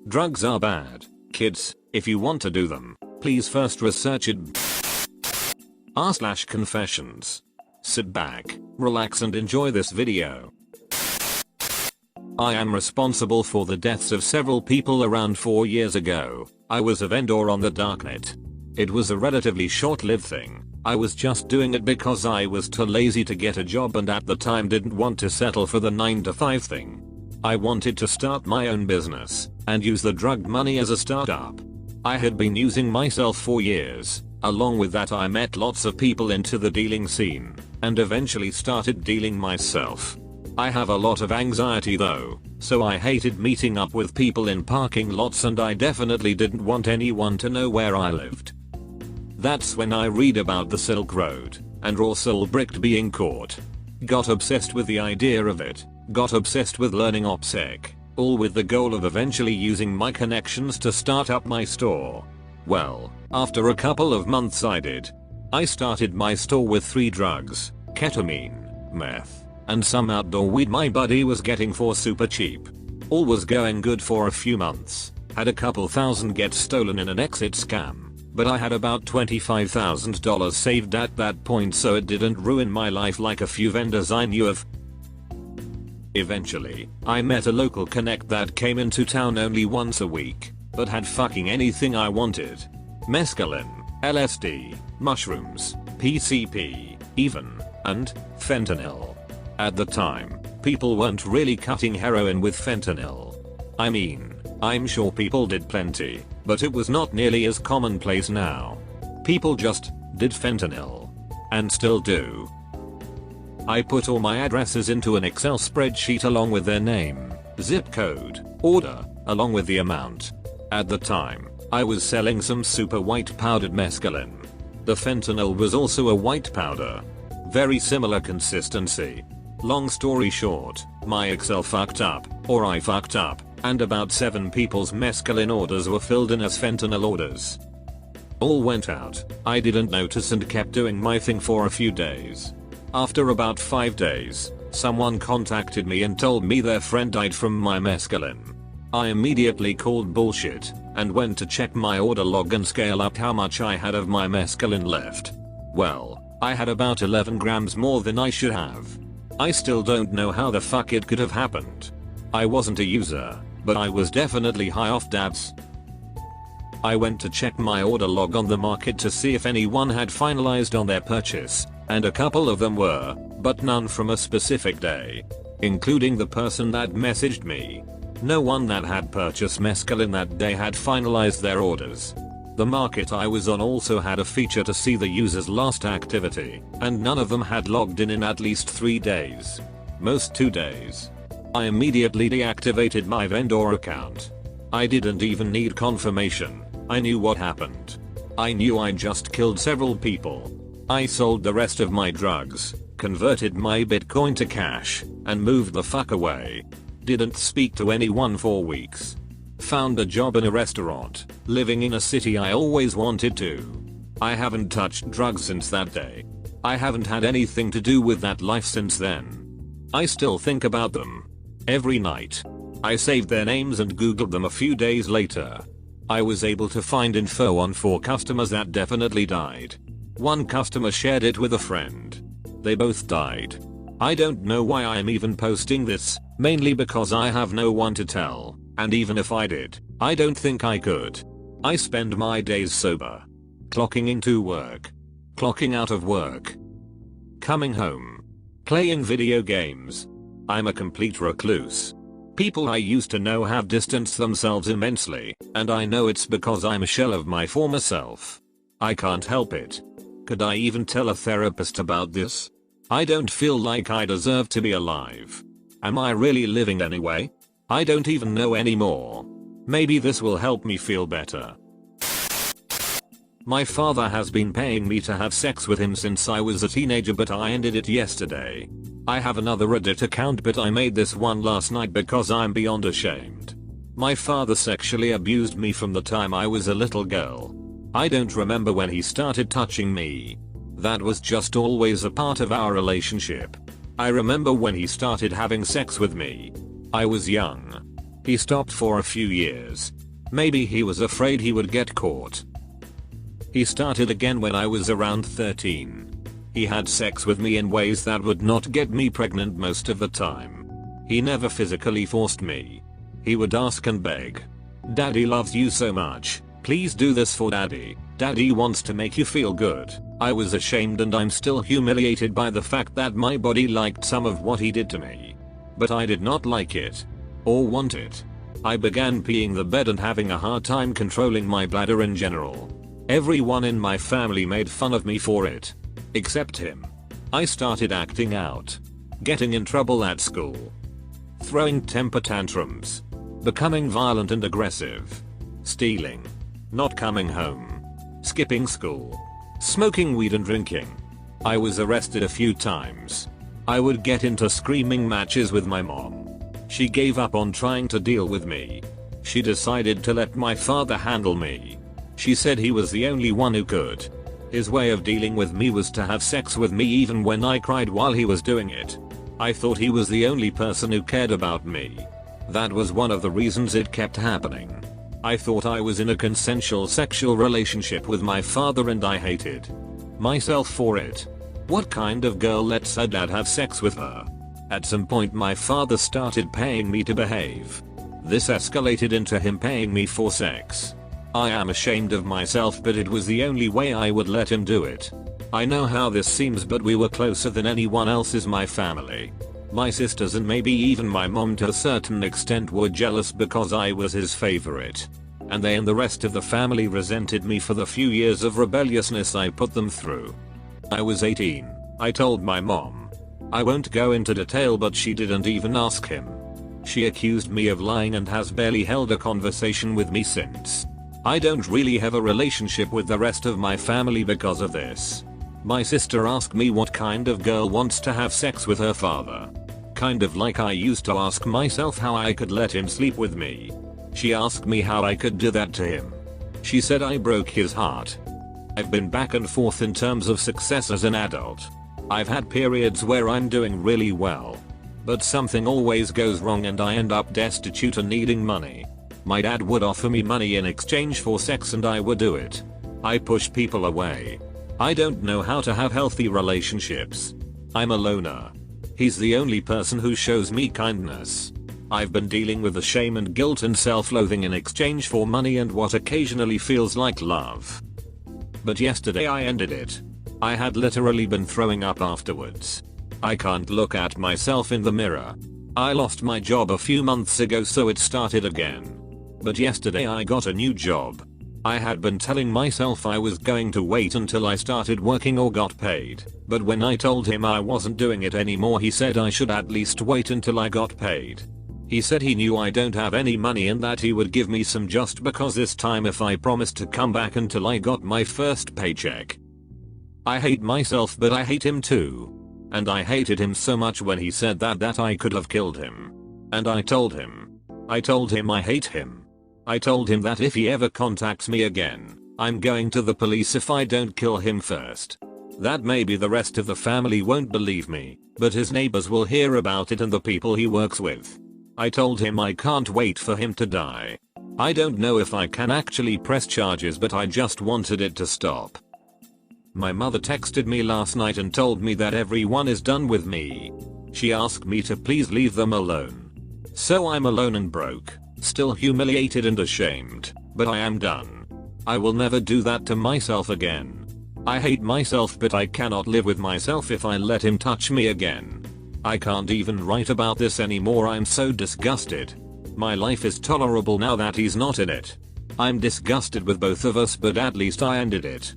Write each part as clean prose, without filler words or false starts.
Drugs are bad. Kids, if you want to do them, please first research it. r/confessions. Sit back, relax and enjoy this video. I am responsible for the deaths of several people around 4 years ago. I was a vendor on the darknet. It was a relatively short-lived thing. I was just doing it because I was too lazy to get a job and at the time didn't want to settle for the 9 to 5 thing. I wanted to start my own business and use the drug money as a startup. I had been using myself for years. Along with that, I met lots of people into the dealing scene and eventually started dealing myself. I have a lot of anxiety though, so I hated meeting up with people in parking lots and I definitely didn't want anyone to know where I lived. That's when I read about the Silk Road and Russell Bricked being caught. Got obsessed with the idea of it, got obsessed with learning OPSEC, all with the goal of eventually using my connections to start up my store. Well, after a couple of months I did. I started my store with 3 drugs, ketamine, meth, and some outdoor weed my buddy was getting for super cheap. All was going good for a few months, had a couple thousand get stolen in an exit scam, but I had about $25,000 saved at that point so it didn't ruin my life like a few vendors I knew of. Eventually, I met a local connect that came into town only once a week, but had fucking anything I wanted. Mescaline, LSD, mushrooms, PCP, even, and fentanyl. At the time, people weren't really cutting heroin with fentanyl. I mean, I'm sure people did plenty, but it was not nearly as commonplace now. People just did fentanyl. And still do. I put all my addresses into an Excel spreadsheet along with their name, zip code, order, along with the amount. At the time, I was selling some super white powdered mescaline. The fentanyl was also a white powder. Very similar consistency. Long story short, my Excel fucked up, or I fucked up, and about 7 people's mescaline orders were filled in as fentanyl orders. All went out, I didn't notice and kept doing my thing for a few days. After about 5 days, someone contacted me and told me their friend died from my mescaline. I immediately called bullshit and went to check my order log and scale up how much I had of my mescaline left. Well, I had about 11 grams more than I should have. I still don't know how the fuck it could have happened. I wasn't a user, but I was definitely high off dabs. I went to check my order log on the market to see if anyone had finalized on their purchase, and a couple of them were, but none from a specific day. Including the person that messaged me. No one that had purchased mescaline that day had finalized their orders. The market I was on also had a feature to see the user's last activity, and none of them had logged in at least 3 days. Most 2 days. I immediately deactivated my vendor account. I didn't even need confirmation. I knew what happened. I knew I just killed several people. I sold the rest of my drugs, converted my Bitcoin to cash, and moved the fuck away. Didn't speak to anyone for weeks. Found a job in a restaurant, living in a city I always wanted to. I haven't touched drugs since that day. I haven't had anything to do with that life since then. I still think about them. Every night. I saved their names and googled them a few days later. I was able to find info on 4 customers that definitely died. One customer shared it with a friend. They both died. I don't know why I am even posting this, mainly because I have no one to tell, and even if I did, I don't think I could. I spend my days sober. Clocking into work. Clocking out of work. Coming home. Playing video games. I'm a complete recluse. People I used to know have distanced themselves immensely, and I know it's because I'm a shell of my former self. I can't help it. Could I even tell a therapist about this? I don't feel like I deserve to be alive. Am I really living anyway? I don't even know anymore. Maybe this will help me feel better. My father has been paying me to have sex with him since I was a teenager, but I ended it yesterday. I have another Reddit account, but I made this one last night because I'm beyond ashamed. My father sexually abused me from the time I was a little girl. I don't remember when he started touching me. That was just always a part of our relationship. I remember when he started having sex with me. I was young. He stopped for a few years. Maybe he was afraid he would get caught. He started again when I was around 13. He had sex with me in ways that would not get me pregnant most of the time. He never physically forced me. He would ask and beg. "Daddy loves you so much. Please do this for daddy. Daddy wants to make you feel good." I was ashamed and I'm still humiliated by the fact that my body liked some of what he did to me. But I did not like it. Or want it. I began peeing the bed and having a hard time controlling my bladder in general. Everyone in my family made fun of me for it. Except him. I started acting out. Getting in trouble at school. Throwing temper tantrums. Becoming violent and aggressive. Stealing. Not coming home. Skipping school. Smoking weed and drinking. I was arrested a few times. I would get into screaming matches with my mom. She gave up on trying to deal with me. She decided to let my father handle me. She said he was the only one who could. His way of dealing with me was to have sex with me even when I cried while he was doing it. I thought he was the only person who cared about me. That was one of the reasons it kept happening. I thought I was in a consensual sexual relationship with my father and I hated myself for it. What kind of girl lets her dad have sex with her? At some point my father started paying me to behave. This escalated into him paying me for sex. I am ashamed of myself, but it was the only way I would let him do it. I know how this seems, but we were closer than anyone else in my family. My sisters and maybe even my mom to a certain extent were jealous because I was his favorite. And they and the rest of the family resented me for the few years of rebelliousness I put them through. I was 18. I told my mom. I won't go into detail, but she didn't even ask him. She accused me of lying and has barely held a conversation with me since. I don't really have a relationship with the rest of my family because of this. My sister asked me what kind of girl wants to have sex with her father. Kind of like I used to ask myself how I could let him sleep with me. She asked me how I could do that to him. She said I broke his heart. I've been back and forth in terms of success as an adult. I've had periods where I'm doing really well. But something always goes wrong and I end up destitute and needing money. My dad would offer me money in exchange for sex and I would do it. I push people away. I don't know how to have healthy relationships. I'm a loner. He's the only person who shows me kindness. I've been dealing with the shame and guilt and self-loathing in exchange for money and what occasionally feels like love. But yesterday I ended it. I had literally been throwing up afterwards. I can't look at myself in the mirror. I lost my job a few months ago, so it started again. But yesterday I got a new job. I had been telling myself I was going to wait until I started working or got paid. But when I told him I wasn't doing it anymore, he said I should at least wait until I got paid. He said he knew I don't have any money and that he would give me some just because this time if I promised to come back until I got my first paycheck. I hate myself, but I hate him too. And I hated him so much when he said that I could have killed him. And I told him I hate him. I told him that if he ever contacts me again, I'm going to the police if I don't kill him first. That maybe the rest of the family won't believe me, but his neighbors will hear about it and the people he works with. I told him I can't wait for him to die. I don't know if I can actually press charges, but I just wanted it to stop. My mother texted me last night and told me that everyone is done with me. She asked me to please leave them alone. So I'm alone and broke, still humiliated and ashamed, but I am done. I will never do that to myself again. I hate myself, but I cannot live with myself if I let him touch me again. I can't even write about this anymore, I'm so disgusted. My life is tolerable now that he's not in it. I'm disgusted with both of us, but at least I ended it.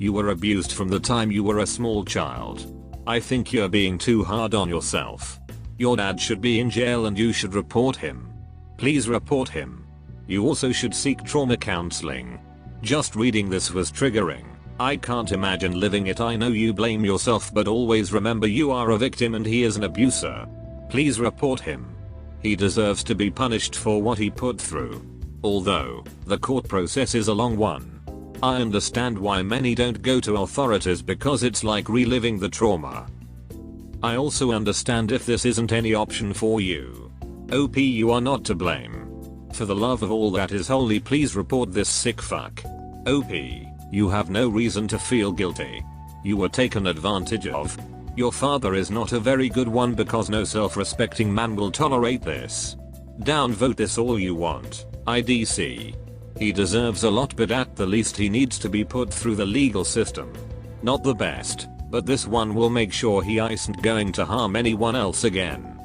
You were abused from the time you were a small child. I think you're being too hard on yourself. Your dad should be in jail and you should report him. Please report him. You also should seek trauma counseling. Just reading this was triggering. I can't imagine living it. I know you blame yourself, but always remember you are a victim and he is an abuser. Please report him. He deserves to be punished for what he put through. Although, the court process is a long one. I understand why many don't go to authorities because it's like reliving the trauma. I also understand if this isn't any option for you. OP, you are not to blame. For the love of all that is holy, please report this sick fuck. OP, you have no reason to feel guilty. You were taken advantage of. Your father is not a very good one because no self-respecting man will tolerate this. Downvote this all you want. IDC. He deserves a lot, but at the least he needs to be put through the legal system. Not the best, but this one will make sure he isn't going to harm anyone else again.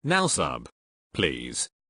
Now sub. Please.